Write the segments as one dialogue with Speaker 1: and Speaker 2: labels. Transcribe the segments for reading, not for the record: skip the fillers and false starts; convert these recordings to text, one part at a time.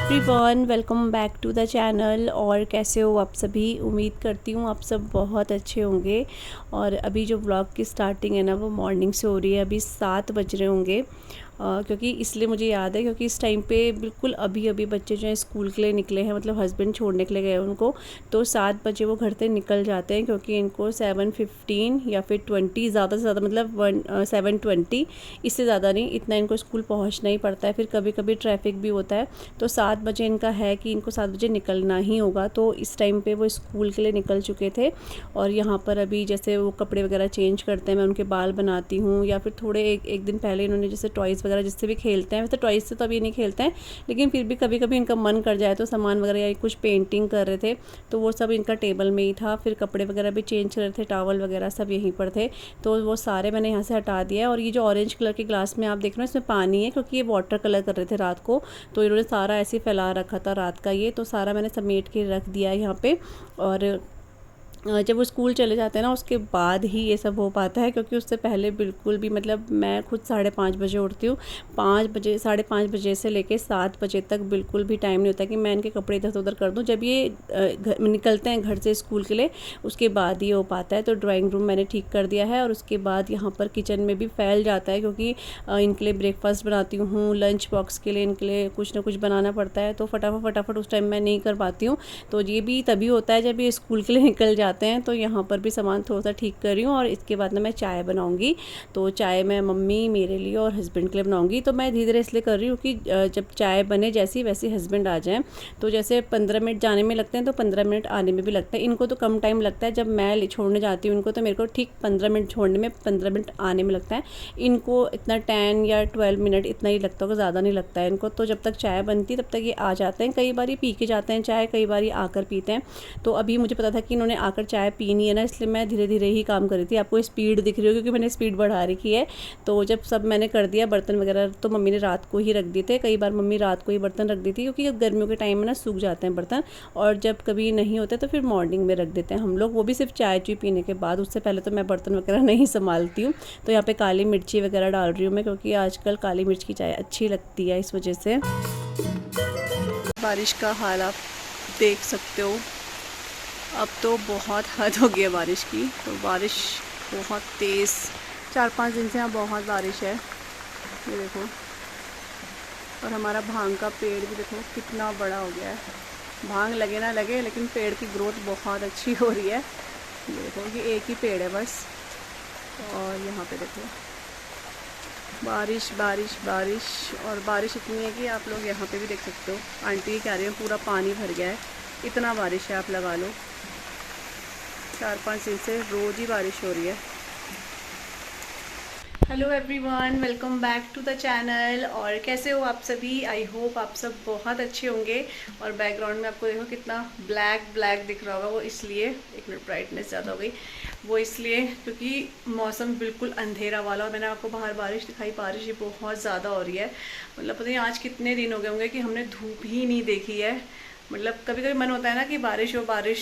Speaker 1: Everyone, welcome back to the channel. और कैसे हो आप सभी? उम्मीद करती हूँ आप सब बहुत अच्छे होंगे। और अभी जो व्लॉग की स्टार्टिंग है ना, वो मॉर्निंग से हो रही है। अभी 7 बज रहे होंगे, क्योंकि इसलिए मुझे याद है क्योंकि इस टाइम पे बिल्कुल अभी अभी बच्चे जो हैं स्कूल के लिए निकले हैं, मतलब हस्बैंड छोड़ने के लिए गए उनको। तो 7 बजे वो घर से निकल जाते हैं, क्योंकि इनको 7:15 या फिर 20 ज़्यादा से ज़्यादा, मतलब 7:20, इससे ज़्यादा नहीं, इतना इनको स्कूल पहुंचना ही पड़ता है। फिर कभी कभी ट्रैफिक भी होता है। तो 7 बजे इनका है कि इनको 7 बजे निकलना ही होगा। तो इस टाइम पे वो स्कूल के लिए निकल चुके थे। और यहाँ पर अभी जैसे वो कपड़े वगैरह चेंज करते हैं, मैं उनके बाल बनाती हूँ, या फिर थोड़े एक दिन पहले इन्होंने जैसे टॉयज़ वगैरह जिससे भी खेलते हैं, वैसे टॉयज़ से तो अभी नहीं खेलते हैं, लेकिन फिर भी कभी कभी इनका मन कर जाए तो सामान वगैरह या कुछ पेंटिंग कर रहे थे तो वो सब इनका टेबल में ही था। फिर कपड़े वगैरह भी चेंज कर रहे थे, टॉवल वगैरह सब यहीं पर थे। तो वो सारे मैंने यहाँ से हटा दिया है। और ये जो ऑरेंज कलर के ग्लास में आप देख रहे हो, इसमें पानी है, क्योंकि ये वाटर कलर कर रहे थे रात को। तो इन्होंने सारा ऐसे फैला रखा था रात का, ये तो सारा मैंने समेट के रख दिया है यहाँ पे। और जब वो स्कूल चले जाते हैं ना, उसके बाद ही ये सब हो पाता है, क्योंकि उससे पहले बिल्कुल भी, मतलब मैं खुद 5:30 बजे उठती हूँ। 5 बजे, 5:30 बजे से लेके 7 बजे तक बिल्कुल भी टाइम नहीं होता कि मैं इनके कपड़े इधर से उधर कर दूँ। जब ये निकलते हैं घर से स्कूल के लिए, उसके बाद ही हो पाता है। तो ड्राइंग रूम मैंने ठीक कर दिया है, और उसके बाद यहाँ पर किचन में भी फैल जाता है, क्योंकि इनके लिए ब्रेकफास्ट बनाती हूँ, लंच बॉक्स के लिए इनके लिए कुछ ना कुछ बनाना पड़ता है। तो फटाफट उस टाइम मैं नहीं कर पाती हूँ। तो ये भी तभी होता है जब ये स्कूल के लिए निकल जाते हैं। तो यहाँ पर भी सामान थोड़ा सा ठीक कर रही हूँ, और इसके बाद ना मैं चाय बनाऊँगी। तो चाय मैं मम्मी, मेरे लिए और हस्बैंड के लिए बनाऊँगी। तो मैं धीरे धीरे इसलिए कर रही हूँ कि जब चाय बने जैसी वैसे हस्बैंड आ जाएँ। तो जैसे 15 मिनट जाने में लगते हैं, तो 15 मिनट आने में भी लगता है। इनको तो कम टाइम लगता है, जब मैं छोड़ने जाती हूँ इनको, तो मेरे को ठीक 15 मिनट छोड़ने में, 15 मिनट आने में लगता है। इनको इतना 10 या 12 मिनट इतना ही लगता होगा, ज़्यादा नहीं लगता है इनको। तो जब तक चाय बनती है तब तक ये आ जाते हैं। कई बार ये पी के जाते हैं चाय, कई बार ये आकर पीते हैं। तो अभी मुझे पता था कि इन्होंने आकर चाय पीनी है ना, इसलिए मैं धीरे धीरे ही काम कर रही थी। आपको स्पीड दिख रही हो क्योंकि मैंने स्पीड बढ़ा रखी है। तो जब सब मैंने कर दिया, बर्तन वगैरह तो मम्मी ने रात को ही रख दिए थे। कई बार मम्मी रात को ही बर्तन रख दी थी, क्योंकि गर्मियों के टाइम में ना सूख जाते हैं बर्तन। और जब कभी नहीं होते तो फिर मॉर्निंग में रख देते हैं हम लोग, वो भी सिर्फ चाय पीने के बाद। उससे पहले तो मैं बर्तन वगैरह नहीं संभालती हूँ। तो यहाँ पे काली मिर्ची वगैरह डाल रही हूँ मैं, क्योंकि आजकल काली मिर्च की चाय अच्छी लगती है, इस वजह से। बारिश का हाल आप देख सकते हो। अब तो बहुत हद हो गई है बारिश की। तो बारिश बहुत तेज़, 4-5 दिन से यहाँ बहुत बारिश है, ये देखो। और हमारा भांग का पेड़ भी देखो कितना बड़ा हो गया है। भांग लगे ना लगे, लेकिन पेड़ की ग्रोथ बहुत अच्छी हो रही है। ये देखो, ये एक ही पेड़ है बस। और यहाँ पे देखो बारिश बारिश बारिश, और बारिश इतनी है कि आप लोग यहाँ पे भी देख सकते हो। आंटी कह रही है पूरा पानी भर गया है, इतना बारिश है, आप लगा लो। 4-5 दिन से रोज़ ही बारिश हो रही है। Hello everyone, welcome back to the channel. और कैसे हो आप सभी? आई होप आप सब बहुत अच्छे होंगे। और बैकग्राउंड में आपको देखो कितना ब्लैक ब्लैक दिख रहा होगा, वो इसलिए, एक मिनट ब्राइटनेस ज़्यादा हो गई, वो इसलिए क्योंकि मौसम बिल्कुल अंधेरा वाला। और मैंने आपको बाहर बारिश दिखाई, बारिश ही बहुत ज़्यादा हो रही है। मतलब पता नहीं आज कितने दिन हो गए होंगे कि हमने धूप ही नहीं देखी है। मतलब कभी कभी मन होता है ना कि बारिश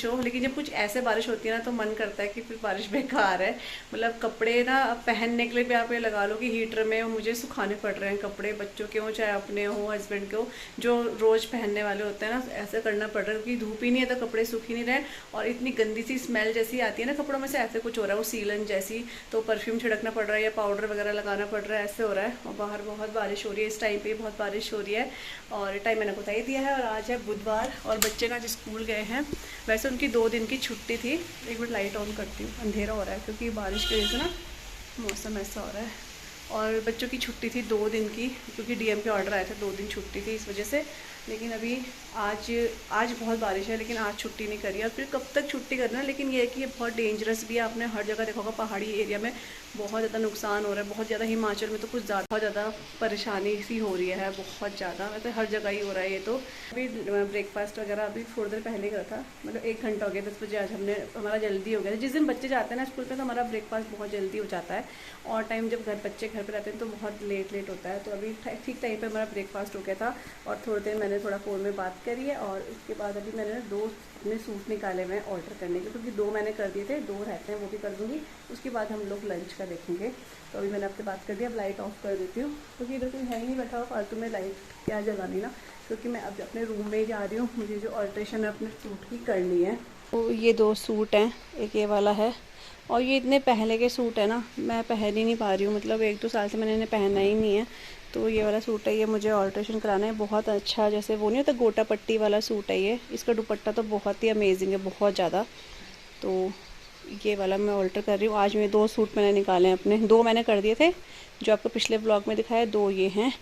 Speaker 1: हो, लेकिन जब कुछ ऐसे बारिश होती है ना, तो मन करता है कि फिर बारिश बेकार है। मतलब कपड़े ना पहनने के लिए भी आप ये लगा लो कि हीटर में मुझे सुखाने पड़ रहे हैं कपड़े, बच्चों के हो चाहे अपने हो, हस्बैंड के हो, जो रोज़ पहनने वाले होते हैं ना, ऐसे करना पड़ रहा है, क्योंकि धूप ही नहीं है तो कपड़े सूख ही नहीं रहे। और इतनी गंदी सी स्मेल जैसी आती है ना कपड़ों में से, ऐसे कुछ हो रहा है, वो सीलन जैसी। तो परफ्यूम छिड़कना पड़ रहा है या पाउडर वगैरह लगाना पड़ रहा है, ऐसे हो रहा है। और बाहर बहुत बारिश हो रही है, इस टाइम पर बहुत बारिश हो रही है। और टाइम मैंने बता ही दिया है। और आज है बुधवार, और बच्चे का स्कूल गए हैं। वैसे उनकी 2 दिन की छुट्टी थी। एक मिनट लाइट ऑन करती हूँ, अंधेरा हो रहा है क्योंकि बारिश की वजह से ना मौसम ऐसा हो रहा है। और बच्चों की छुट्टी थी 2 दिन की, क्योंकि डीएम के ऑर्डर आए थे, 2 दिन छुट्टी थी इस वजह से। लेकिन अभी आज बहुत बारिश है, लेकिन आज छुट्टी नहीं करी। और फिर कब तक छुट्टी करना है। लेकिन ये है कि ये बहुत डेंजरस भी है। आपने हर जगह देखा होगा, पहाड़ी एरिया में बहुत ज़्यादा नुकसान हो रहा है, बहुत ज़्यादा। हिमाचल में तो कुछ बहुत ज़्यादा परेशानी सी हो रही है, बहुत ज़्यादा। वैसे हर जगह ही हो रहा है ये तो। अभी ब्रेकफास्ट वगैरह अभी थोड़ी देर पहले करा था, मतलब 1 घंटा हो गया, 10 बजे आज हमारा जल्दी हो गया। जिस दिन बच्चे जाते हैं ना स्कूल पे, तो हमारा ब्रेकफास्ट बहुत जल्दी हो जाता है। और टाइम जब बच्चे घर पर रहते हैं तो बहुत लेट होता है। तो अभी ठीक टाइम पर हमारा ब्रेकफास्ट हो गया था। और थोड़ी देर मैंने थोड़ा फ़ोन में बात करी है। और उसके बाद अभी मैंने 2 अपने सूट निकाले हुए हैं ऑर्डर करने के, क्योंकि 2 मैंने कर दिए थे, 2 रहते हैं, वो भी कर दूँगी। उसके बाद हम लोग लंच का देखेंगे। तो अभी मैंने आपसे बात कर दी, अब लाइट ऑफ कर देती हूँ, क्योंकि इधर कोई है ही नहीं बैठा हुआ फालतू में, लाइट क्या जलानी ना। क्योंकि मैं अब अपने रूम में जा रही हूँ, मुझे जो अल्ट्रेशन है अपने सूट की करनी है। तो ये 2 सूट हैं, एक ये वाला है और ये इतने पहले के सूट है ना, मैं पहन ही नहीं पा रही हूँ, मतलब 1-2 साल से मैंने इन्हें पहना ही नहीं है। तो ये वाला सूट है, ये मुझे अल्ट्रेशन कराना है। बहुत अच्छा, जैसे वो नहीं होता गोटा पट्टी वाला सूट है ये। इसका दुपट्टा तो बहुत ही अमेजिंग है, बहुत ज़्यादा। तो ये वाला मैं ऑल्टर कर रही हूँ। आज मैं 2 सूट मैंने निकाले हैं अपने, 2 मैंने कर दिए थे जो आपको पिछले ब्लॉग में दिखाया, 2 ये हैं।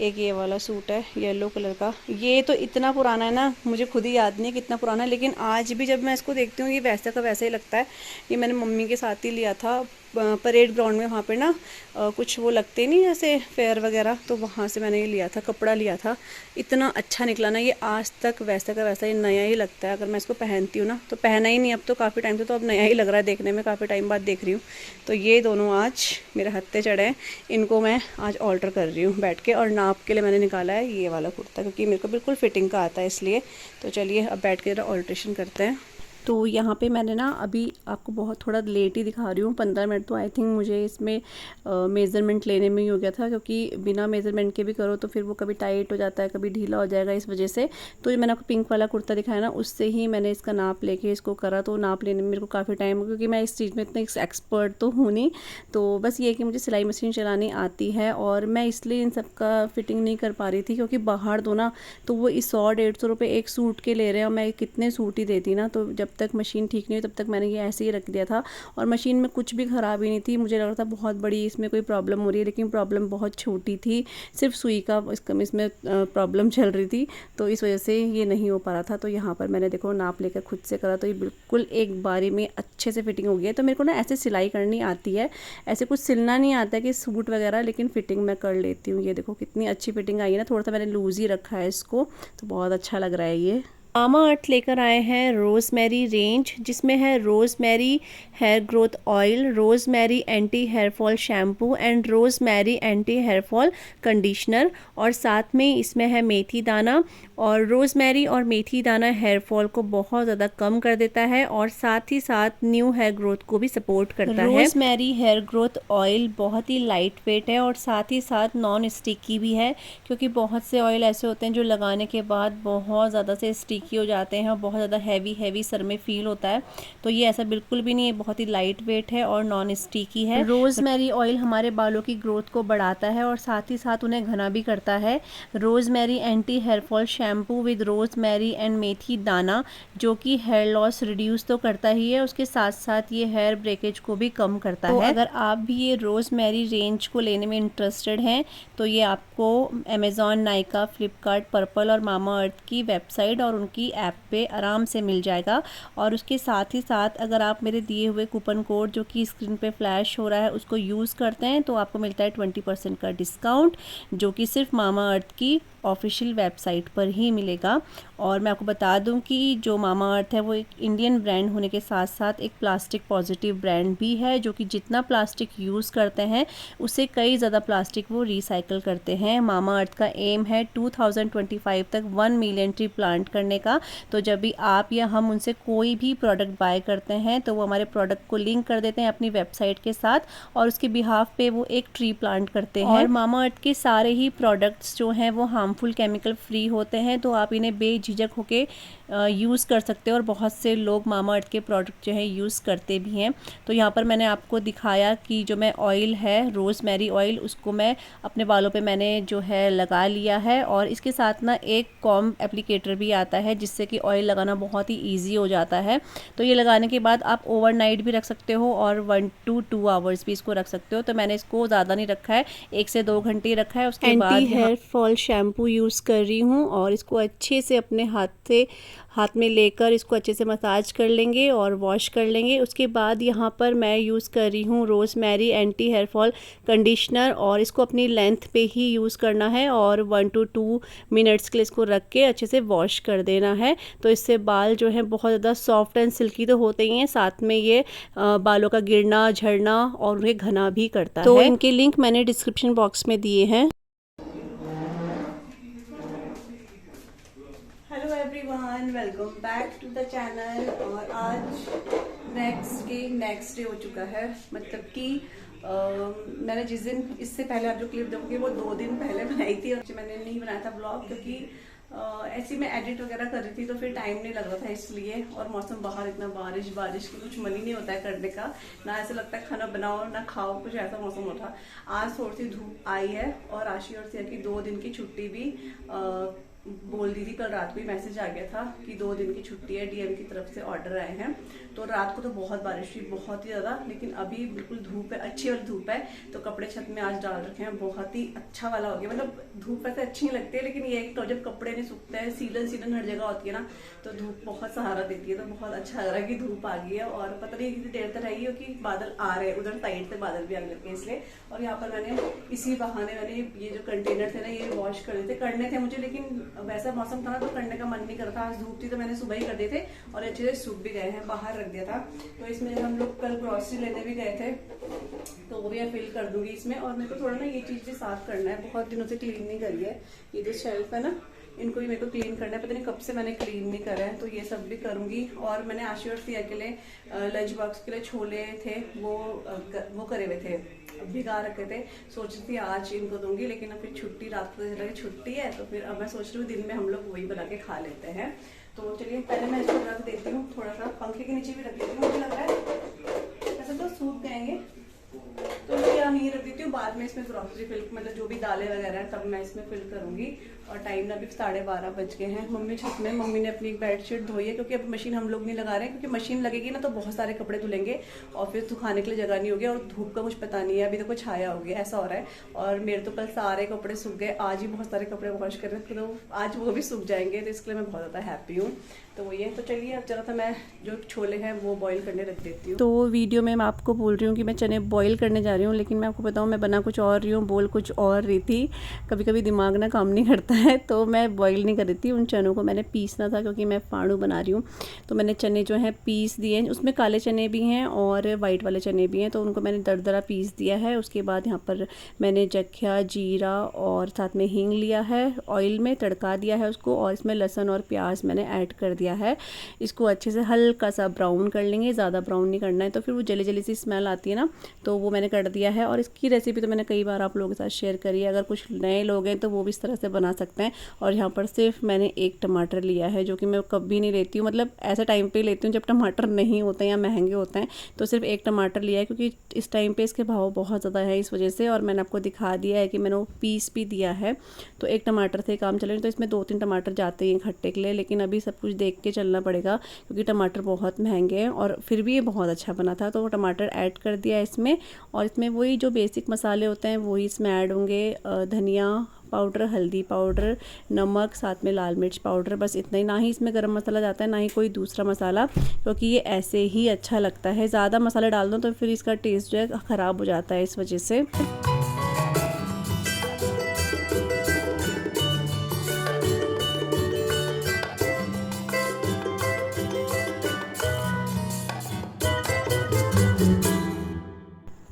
Speaker 1: एक ये वाला सूट है येलो कलर का, ये तो इतना पुराना है ना, मुझे खुद ही याद नहीं है कितना पुराना है, लेकिन आज भी जब मैं इसको देखती हूँ ये वैसा का वैसा ही लगता है। ये मैंने मम्मी के साथ ही लिया था परेड ग्राउंड में, वहाँ पे ना कुछ वो लगते नहीं जैसे फेयर वगैरह, तो वहाँ से मैंने ये लिया था, कपड़ा लिया था। इतना अच्छा निकला ना ये, आज तक वैसा का वैसा ही नया ही लगता है। अगर मैं इसको पहनती हूँ ना, तो पहना ही नहीं अब तो काफ़ी टाइम से, तो अब नया ही लग रहा है देखने में, काफ़ी टाइम बाद देख रही हूँ। तो ये दोनों आज मेरे हत्थे चढ़े हैं, इनको मैं आज ऑल्टर कर रही हूँ बैठ के। और नाप के लिए मैंने निकाला है ये वाला कुर्ता, क्योंकि मेरे को बिल्कुल फिटिंग का आता है इसलिए। तो चलिए अब बैठ के ऑल्ट्रेशन करते हैं। तो यहाँ पे मैंने ना अभी आपको बहुत थोड़ा लेट ही दिखा रही हूँ, 15 मिनट तो आई थिंक मुझे इसमें मेज़रमेंट लेने में ही हो गया था, क्योंकि बिना मेज़रमेंट के भी करो तो फिर वो कभी टाइट हो जाता है, कभी ढीला हो जाएगा, इस वजह से। तो जो मैंने आपको पिंक वाला कुर्ता दिखाया ना, उससे ही मैंने इसका नाप लेके इसको करा। तो नाप लेने में मेरे को काफ़ी टाइम, क्योंकि मैं इस चीज़ में इतनी एक्सपर्ट तो हूँ नहीं। तो बस ये कि मुझे सिलाई मशीन चलानी आती है, और मैं इसलिए इन सब का फिटिंग नहीं कर पा रही थी, क्योंकि बाहर दो ना तो वो 100-150 रुपये एक सूट के ले रहे हैं, और मैं कितने सूट ही देती ना। तो जब तक मशीन ठीक नहीं हुई तब तक मैंने ये ऐसे ही रख दिया था, और मशीन में कुछ भी ख़राबी नहीं थी। मुझे लग रहा था बहुत बड़ी इसमें कोई प्रॉब्लम हो रही है, लेकिन प्रॉब्लम बहुत छोटी थी, सिर्फ सुई का इसमें प्रॉब्लम चल रही थी, तो इस वजह से ये नहीं हो पा रहा था। तो यहाँ पर मैंने देखो नाप लेकर खुद से करा, तो ये बिल्कुल एक बारी में अच्छे से फिटिंग हो गई है। तो मेरे को ना ऐसे सिलाई करनी आती है, ऐसे कुछ सिलना नहीं आता है कि सूट वगैरह, लेकिन फिटिंग मैं कर लेती हूँ। ये देखो कितनी अच्छी फिटिंग आई है ना, थोड़ा सा मैंने लूज़ ही रखा है इसको, तो बहुत अच्छा लग रहा है ये। मामा अर्थ लेकर आए हैं रोज़मेरी रेंज, जिसमें है rosemary hair growth oil, rosemary anti hair fall shampoo and rosemary anti hair fall conditioner, और साथ में इसमें है मेथी दाना। और रोज़मेरी और मेथी दाना हेयर फॉल को बहुत ज़्यादा कम कर देता है, और साथ ही साथ न्यू हेयर ग्रोथ को भी सपोर्ट करता है। रोज़मेरी हेयर ग्रोथ ऑयल बहुत ही लाइट वेट है, और साथ ही साथ नॉन स्टिकी भी है, क्योंकि बहुत से ऑयल ऐसे होते हैं जो लगाने के बाद बहुत ज़्यादा से स्टिकी हो जाते हैं और बहुत ज़्यादा हैवी सर में फील होता है। तो ये ऐसा बिल्कुल भी नहीं है, बहुत ही लाइट वेट है और नॉन स्टिकी है। रोज़मेरी ऑयल हमारे बालों की ग्रोथ को बढ़ाता है, और साथ ही साथ उन्हें घना भी करता है। Rosemary anti hair fall shampoo with rosemary and methi dana, जो कि हेयर लॉस रिड्यूस तो करता ही है, उसके साथ साथ ये हेयर ब्रेकेज को भी कम करता है। अगर आप भी ये रोज़मेरी रेंज को लेने में इंटरेस्टेड हैं, तो ये आपको अमेज़ॉन, नाइका, फ्लिपकार्ट, पर्पल और मामा अर्थ की वेबसाइट और उनकी ऐप पे आराम से मिल जाएगा। और उसके साथ ही साथ अगर आप मेरे दिए हुए कूपन कोड जो कि स्क्रीन पे फ्लैश हो रहा है उसको यूज़ करते हैं, तो आपको मिलता है 20% का डिस्काउंट, जो कि सिर्फ मामा अर्थ की ऑफिशियल वेबसाइट पर ही मिलेगा। और मैं आपको बता दूं कि जो मामा अर्थ है वो एक इंडियन ब्रांड होने के साथ साथ एक प्लास्टिक पॉजिटिव ब्रांड भी है, जो कि जितना प्लास्टिक यूज़ करते हैं उससे कई ज़्यादा प्लास्टिक वो रिसाइकल करते हैं। मामा अर्थ का एम है 2025 तक 1 मिलियन ट्री प्लांट करने का। तो जब भी आप या हम उनसे कोई भी प्रोडक्ट बाय करते हैं, तो वो हमारे प्रोडक्ट को लिंक कर देते हैं अपनी वेबसाइट के साथ, और उसके बिहाफ पे वो एक ट्री प्लांट करते हैं। और मामा अर्थ के सारे ही प्रोडक्ट्स जो हैं वो हार्मफुल केमिकल फ्री होते हैं, तो आप इन्हें बेझिझक होके यूज़ कर सकते हो। और बहुत से लोग मामा अर्थ के प्रोडक्ट जो है यूज़ करते भी हैं। तो यहाँ पर मैंने आपको दिखाया कि जो मैं ऑयल है रोज़मेरी ऑयल, उसको मैं अपने बालों पे मैंने जो है लगा लिया है। और इसके साथ ना एक कॉम एप्लीकेटर भी आता है, जिससे कि ऑयल लगाना बहुत ही ईजी हो जाता है। तो ये लगाने के बाद आप ओवरनाइट भी रख सकते हो, और 1 to 2 आवर्स भी इसको रख सकते हो। तो मैंने इसको ज़्यादा नहीं रखा है, 1 से 2 घंटे रखा है। उसके बाद हेयर फॉल शैम्पू यूज़ कर रही हूँ, और इसको अच्छे से अपने हाथ में लेकर इसको अच्छे से मसाज कर लेंगे और वॉश कर लेंगे। उसके बाद यहाँ पर मैं यूज़ कर रही हूँ rosemary anti hair fall conditioner, और इसको अपनी लेंथ पे ही यूज़ करना है, और 1 to 2 मिनट्स के लिए इसको रख के अच्छे से वॉश कर देना है। तो इससे बाल जो है बहुत ज़्यादा सॉफ्ट एंड सिल्की तो होते ही हैं, साथ में ये बालों का गिरना, झड़ना और उन्हें घना भी करता है। तो इनके लिंक मैंने डिस्क्रिप्शन बॉक्स में दिए हैं। Hello everyone, welcome back to the channel. और आज नेक्स्ट डे हो चुका है, मतलब कि मैंने जिस दिन इससे पहले आप जो क्लिप देखोगे वो 2 दिन पहले बनाई थी, और मैंने नहीं बनाया था ब्लॉग, क्योंकि ऐसे मैं एडिट वगैरह कर रही थी तो फिर टाइम नहीं लग रहा था इसलिए। और मौसम बाहर इतना बारिश बारिश की कुछ मन ही नहीं होता है करने का, ना ऐसा लगता है खाना बनाओ ना खाओ, कुछ ऐसा मौसम होता। आज थोड़ी सी धूप आई है और आशी और सिया की 2 दिन की छुट्टी भी बोल दी थी। कल रात को ही मैसेज आ गया था कि 2 दिन की छुट्टी है, डीएम की तरफ से ऑर्डर आए हैं। तो रात को तो बहुत बारिश हुई, बहुत ही ज्यादा, लेकिन अभी बिल्कुल धूप है, अच्छी वाली धूप है। तो कपड़े छत में आज डाल रखे हैं, बहुत ही अच्छा वाला हो गया। मतलब धूप वैसे अच्छी नहीं लगती है, लेकिन ये तो जब कपड़े नहीं सूखते हैं, सीलन हर जगह होती है ना, तो धूप बहुत सहारा देती है। तो बहुत अच्छा लग रहा है कि धूप आ गई है। और पता नहीं कितनी देर तक रहेगी क्योंकि बादल आ रहे हैं, उधर साइड से बादल भी आने लगे इसलिए। और यहाँ पर मैंने इसी बहाने मैंने ये जो कंटेनर थे ना, ये वॉश करने थे मुझे, लेकिन वैसा मौसम था ना तो करने का मन नहीं कर रहा था। आज धूप थी तो मैंने सुबह ही कर दिए थे और अच्छे से सूख भी गए हैं, बाहर रख दिया था। तो इसमें जब हम लोग कल ग्रॉसरी लेने भी गए थे तो वो भी मैं फिल कर दूंगी इसमें। और मेरे को थोड़ा ना ये चीज भी साफ करना है, बहुत दिनों से क्लीन नहीं करी है। ये जो शेल्फ है ना, इनको भी मेरे को क्लीन करना है, पता नहीं कब से मैंने क्लीन नहीं करा है, तो ये सब भी करूंगी। और मैंने आशी और सिया के लिए लंच बॉक्स के लिए छोले थे, वो करे हुए थे, भिगा रखे थे। सोच रही थी आज इनको दूंगी, लेकिन अब फिर छुट्टी, रात को छुट्टी है तो फिर अब मैं सोच रही हूँ दिन में हम लोग वही बना के खा लेते हैं। तो चलिए पहले मैं इसको रख देती हूँ, थोड़ा सा पंखे के नीचे भी रख देती हूँ। मुझे लग रहा है ऐसे तो सूख जाएंगे, तो मैं यहीं रख देती हूँ। बाद में इसमें ग्रॉसरी फिल, मतलब जो भी दालें वगैरह है तब मैं इसमें फिल करूंगी। और टाइम अभी 12:30 बज गए हैं। मम्मी छत में, मम्मी ने अपनी बेडशीट धोई है क्योंकि अब मशीन हम लोग नहीं लगा रहे हैं, क्योंकि मशीन लगेगी ना तो बहुत सारे कपड़े धुलेंगे और फिर सुखाने के लिए जगह नहीं होगी और धूप का कुछ पता नहीं है, अभी तो कुछ छाया हो गया, ऐसा हो रहा है। और मेरे तो कल सारे कपड़े सूख गए, आज ही बहुत सारे कपड़े वॉश कर रहे थे तो आज वो भी सूख जाएंगे, तो इसके लिए मैं बहुत ज़्यादा हैप्पी हूँ। तो वो ये, तो चलिए अब जरा था मैं जो छोले हैं वो बॉईल करने रख देती हूँ। तो वीडियो में मैं आपको बोल रही हूँ कि मैं चने बॉईल करने जा रही हूँ, लेकिन मैं आपको बताऊँ मैं बना कुछ और रही हूँ, बोल कुछ और रही थी। कभी कभी दिमाग ना काम नहीं करता है, तो मैं बॉईल नहीं कर रही थी। उन चनों को मैंने पीसना था क्योंकि मैं फाड़ू बना रही हूँ। तो मैंने चने जो हैं पीस दिए, उसमें काले चने भी हैं और वाइट वाले चने भी हैं, तो उनको मैंने दरदरा पीस दिया है। उसके बाद यहाँ पर मैंने जख्या, जीरा और साथ में हींग लिया है, ऑयल में तड़का दिया है उसको, और इसमें लहसुन और प्याज मैंने ऐड कर दिया है। इसको अच्छे से हल्का सा ब्राउन कर लेंगे, ज़्यादा ब्राउन नहीं करना है, तो फिर वो जली जली सी स्मेल आती है ना, तो वो मैंने कर दिया है। और इसकी रेसिपी तो मैंने कई बार आप लोगों के साथ शेयर करी है, अगर कुछ नए लोग हैं तो वो भी इस तरह से बना सकते हैं। और यहाँ पर सिर्फ मैंने 1 टमाटर लिया है, जो कि मैं कभी नहीं लेती हूँ, मतलब ऐसे टाइम पे लेती हूँ जब टमाटर नहीं होते हैं या महंगे होते हैं, तो सिर्फ 1 टमाटर लिया है क्योंकि इस टाइम पे इसके भाव बहुत ज़्यादा है इस वजह से। और मैंने आपको दिखा दिया है कि मैंने वो पीस भी दिया है, तो 1 टमाटर से काम चले, तो इसमें 2-3 टमाटर जाते हैं खट्टे के लिए, लेकिन अभी सब कुछ देख के चलना पड़ेगा क्योंकि टमाटर बहुत महंगे हैं। और फिर भी ये बहुत अच्छा बना था, तो वो टमाटर ऐड कर दिया इसमें। और इसमें वही जो बेसिक मसाले होते हैं वही इसमें ऐड होंगे, धनिया पाउडर, हल्दी पाउडर, नमक, साथ में लाल मिर्च पाउडर, बस इतना ही। ना ही इसमें गरम मसाला जाता है, ना ही कोई दूसरा मसाला, क्योंकि ये ऐसे ही अच्छा लगता है। ज़्यादा मसाला डाल दो तो फिर इसका टेस्ट जो है ख़राब हो जाता है इस वजह से।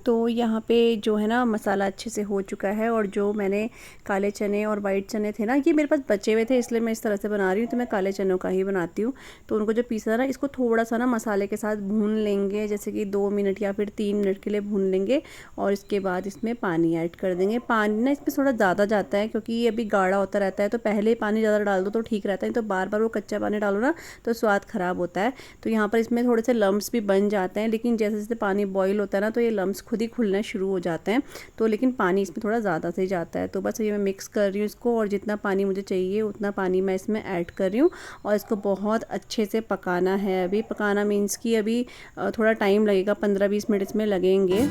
Speaker 1: तो यहाँ पे जो है ना मसाला अच्छे से हो चुका है। और जो मैंने काले चने और वाइट चने थे ना, ये मेरे पास बचे हुए थे, इसलिए मैं इस तरह से बना रही हूँ। तो मैं काले चनों का ही बनाती हूँ। तो उनको जो पीसा था ना, इसको थोड़ा सा ना मसाले के साथ भून लेंगे, जैसे कि 2 मिनट या फिर 3 मिनट के लिए भून लेंगे। और इसके बाद इसमें पानी ऐड कर देंगे। पानी ना इसमें थोड़ा ज़्यादा जाता है क्योंकि ये अभी गाढ़ा होता रहता है, तो पहले पानी ज़्यादा डाल दो तो ठीक रहता है, तो बार बार वो कच्चा पानी डालो ना तो स्वाद ख़राब होता है। तो यहाँ पर इसमें थोड़े से लम्ब्स भी बन जाते हैं, लेकिन जैसे जैसे पानी बॉईल होता है ना तो ये लम्ब्स खुद ही खुलना शुरू हो जाते हैं। तो लेकिन पानी इसमें थोड़ा ज़्यादा से जाता है। तो बस ये मैं मिक्स कर रही हूँ इसको, और जितना पानी मुझे चाहिए उतना पानी मैं इसमें ऐड कर रही हूँ। और इसको बहुत अच्छे से पकाना है। अभी पकाना मीन्स कि अभी थोड़ा टाइम लगेगा, 15-20 मिनट इसमें लगेंगे।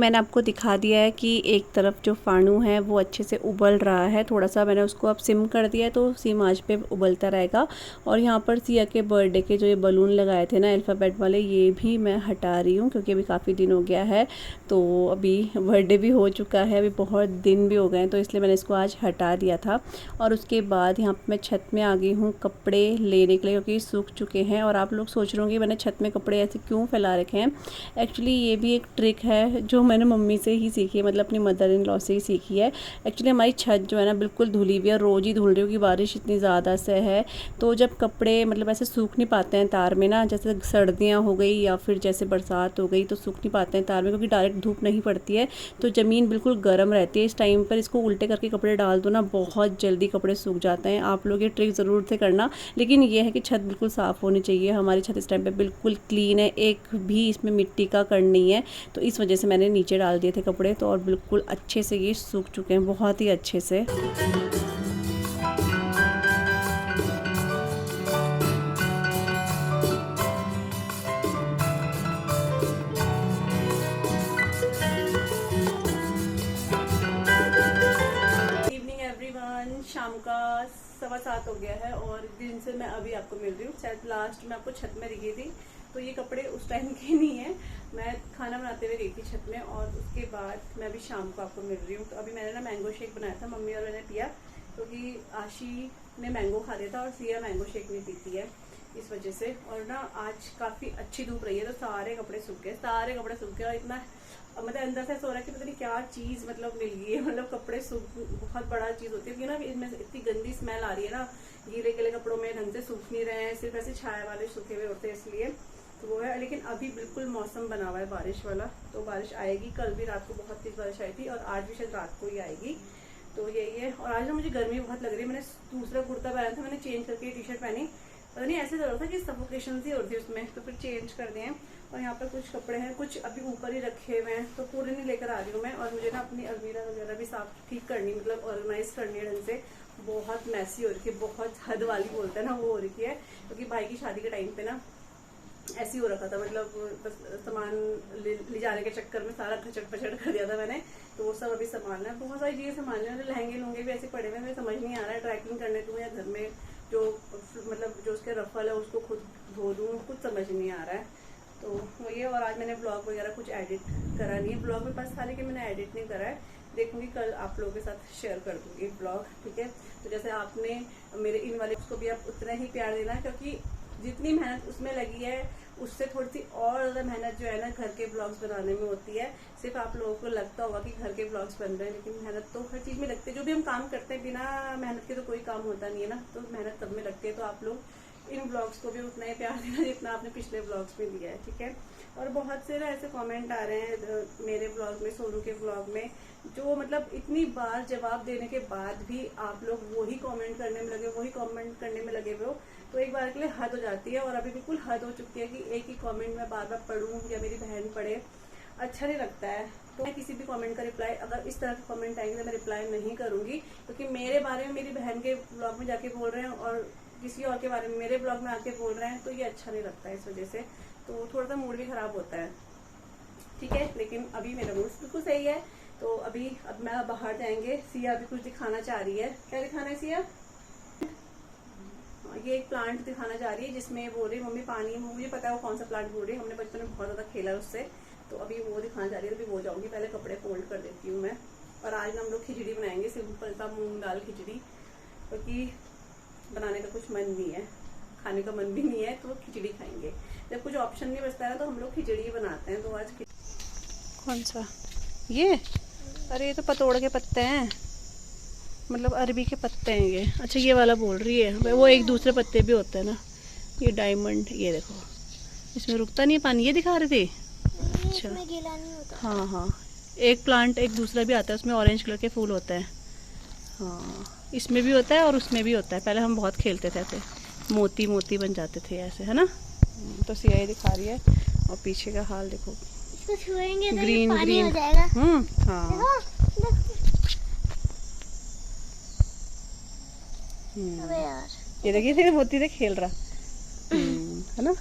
Speaker 1: मैंने आपको दिखा दिया है कि एक तरफ जो फानू है वो अच्छे से उबल रहा है, थोड़ा सा मैंने उसको अब सिम कर दिया है तो सिम आंच पे उबलता रहेगा। और यहाँ पर सिया के बर्थडे के जो ये बलून लगाए थे ना अल्फ़ाबेट वाले, ये भी मैं हटा रही हूँ क्योंकि अभी काफ़ी दिन हो गया है, तो अभी बर्थडे भी हो चुका है, अभी बहुत दिन भी हो गए हैं, तो इसलिए मैंने इसको आज हटा दिया था। और उसके बाद यहाँ पर मैं छत में आ गई हूँ कपड़े लेने के लिए क्योंकि सूख चुके हैं। और आप लोग सोच रहे होंगे मैंने छत में कपड़े ऐसे क्यों फैला रखे हैं। एक्चुअली ये भी एक ट्रिक है जो मैंने मम्मी से ही सीखी है, मतलब अपनी मदर इन लॉ से ही सीखी है। एक्चुअली हमारी छत जो है ना बिल्कुल धुली हुई है, रोज़ ही धुल रही होगी, बारिश इतनी ज़्यादा से है। तो जब कपड़े मतलब ऐसे सूख नहीं पाते हैं तार में ना, जैसे सर्दियाँ हो गई या फिर जैसे बरसात हो गई तो सूख नहीं पाते हैं तार में क्योंकि डायरेक्ट धूप नहीं पड़ती है, तो ज़मीन बिल्कुल गर्म रहती है। इस टाइम पर इसको उल्टे करके कपड़े डाल दो ना, बहुत जल्दी कपड़े सूख जाते हैं। आप लोग ये ट्रिक ज़रूर से करना, लेकिन ये है कि छत बिल्कुल साफ़ होनी चाहिए। हमारी छत इस टाइम पे बिल्कुल क्लीन है, एक भी इसमें मिट्टी का कण नहीं है, तो इस वजह से मैंने नीचे डाल दिए थे कपड़े, तो और बिल्कुल अच्छे से ये सूख चुके हैं, बहुत ही अच्छे से। शाम का 7:15 हो गया है और दिन से मैं अभी आपको मिल रही हूँ। शायद लास्ट में आपको छत में दिखी थी, तो ये कपड़े उस टाइम के नहीं है, मैं खाना बनाते हुए गई थी छत में और उसके बाद मैं अभी शाम को आपको मिल रही हूँ। तो अभी मैंने ना मैंगो शेक बनाया था, मम्मी और मैंने पिया, क्योंकि आशी ने मैंगो खा लिया था और सिया मैंगो शेक नहीं पीती है, इस वजह से। और ना आज काफ़ी अच्छी धूप रही है, तो सारे कपड़े सूख गए, और इतना मतलब अंदर से ऐसा हो रहा है कि पता नहीं क्या चीज़ मतलब मिल गई है, मतलब कपड़े सूख बहुत बड़ा चीज़ होती है, क्योंकि ना इनमें से इतनी गंदी स्मेल आ रही है ना, गीले गीले कपड़ों में ढंग से सूख नहीं रहे हैं, सिर्फ ऐसे छाया वाले सूखे हुए होते हैं, इसलिए तो वो है। लेकिन अभी बिल्कुल मौसम बना हुआ है बारिश वाला, तो बारिश आएगी। कल भी रात को बहुत तेज बारिश आई थी और आज भी शायद रात को ही आएगी, तो यही है। और आज ना मुझे गर्मी बहुत लग रही है, मैंने दूसरा कुर्ता पहना था, मैंने चेंज करके टी शर्ट पहनी, पता नहीं ऐसे लग रहा था कि सफोकेशन सी हो रही थी उसमें, तो फिर चेंज कर दिए। और यहाँ पर कुछ कपड़े हैं, कुछ अभी ऊपर ही रखे हुए हैं, तो पूरे नहीं लेकर आ रही हूँ मैं। और मुझे ना अपनी अलमीरा वगैरह भी साफ ठीक करनी, मतलब ऑर्गेनाइज करनी है ढंग से, बहुत मैसी हो रखी है, बहुत हद वाली बोलते हैं ना वो हो रखी है, क्योंकि भाई की शादी के टाइम पे ना ऐसी हो रखा था, मतलब बस सामान ले जाने के चक्कर में सारा खचड़ पचड़ कर दिया था मैंने, तो वो सब अभी संभालना है, बहुत सारी चीज़ें संभालना है। लहंगे लूंगे भी ऐसे पड़े हुए, मुझे समझ नहीं आ रहा है ट्रैकिंग करने दूँ या घर में जो मतलब जो उसके रफल है उसको खुद धो दूँ, कुछ समझ नहीं आ रहा है, तो वो ये। और आज मैंने ब्लॉग वगैरह कुछ एडिट करा नहीं है, ब्लॉग में पास था लेकिन मैंने एडिट नहीं करा है, देखूंगी कल आप लोगों के साथ शेयर कर दूंगी ब्लॉग, ठीक है। तो जैसे आपने मेरे इन वाले उसको भी आप उतना ही प्यार देना, क्योंकि जितनी मेहनत उसमें लगी है उससे थोड़ी सी और ज़्यादा मेहनत जो है ना घर के ब्लॉग्स बनाने में होती है। सिर्फ आप लोगों को लगता होगा कि घर के ब्लॉग्स बन रहे हैं, लेकिन मेहनत तो हर चीज़ में लगती है। जो भी हम काम करते हैं बिना मेहनत के तो कोई काम होता नहीं है ना, तो मेहनत सब में लगती है। तो आप लोग इन ब्लॉग्स को भी उतना ही प्यार देना जितना आपने पिछले ब्लॉग्स में दिया है, ठीक है। और बहुत से ना ऐसे कमेंट आ रहे हैं मेरे ब्लॉग में, सोनू के ब्लॉग में, जो मतलब इतनी बार जवाब देने के बाद भी आप लोग वही कमेंट करने में लगे हुए हो, तो एक बार के लिए हद हो जाती है। और अभी बिल्कुल हद हो चुकी है कि एक ही कमेंट मैं बार बार पढूं या मेरी बहन पढ़े, अच्छा नहीं लगता है। तो मैं किसी भी कमेंट का रिप्लाई, अगर इस तरह के कमेंट आएंगे तो मैं रिप्लाई नहीं करूंगी, क्योंकि मेरे बारे में मेरी बहन के ब्लॉग में जाके बोल रहे हैं और किसी और के बारे में मेरे ब्लॉग में आके बोल रहे हैं, तो ये अच्छा नहीं लगता है, इस वजह से तो थोड़ा सा मूड भी खराब होता है, ठीक है। लेकिन अभी मेरा मूड बिल्कुल सही है, तो अब मैं बाहर जाएंगे। सिया अभी कुछ दिखाना चाह रही है, क्या दिखाना है सिया? ये एक प्लांट दिखाना चाह रही है जिसमें बोल रही मम्मी पानी, मुझे पता है वो कौन सा प्लांट बोल रही है, हमने बचपन में बहुत ज़्यादा खेला है उससे, तो अभी वो दिखाना चाह रही है। तो अभी वो जाऊंगी, पहले कपड़े फोल्ड कर देती हूँ मैं। और आज हम लोग खिचड़ी बनाएंगे, सिंपल सा मूंग दाल खिचड़ी, क्योंकि बनाने का कुछ मन नहीं है, खाने का मन भी नहीं है, तो खिचड़ी खाएंगे। जब कुछ ऑप्शन नहीं बचता है तो हम लोग खिचड़ी बनाते हैं। तो आज कौन सा ये? अरे ये तो पतोड़ के पत्ते हैं, मतलब अरबी के पत्ते हैं ये। अच्छा ये वाला बोल रही है, वो एक दूसरे पत्ते भी होते हैं ना, ये डायमंड, ये देखो इसमें रुकता नहीं है पानी, ये दिखा रहे थे। अच्छा
Speaker 2: गीला नहीं होता।
Speaker 1: हाँ हाँ, एक प्लांट एक दूसरा भी आता है, उसमें ऑरेंज कलर के फूल होते हैं। हाँ इसमें भी होता है और उसमें भी होता है, पहले हम बहुत खेलते थे ऐसे, मोती मोती बन जाते थे ऐसे, है ना। तो सिया ये दिखा रही है, और पीछे का हाल देखो,
Speaker 2: इसको छुएंगे तो
Speaker 1: ग्रीन
Speaker 2: पानी
Speaker 1: ग्रीन
Speaker 2: हो जाएगा।
Speaker 1: हाँ
Speaker 2: अबे यार,
Speaker 1: ये देखिए मोती से खेल रहा है ना।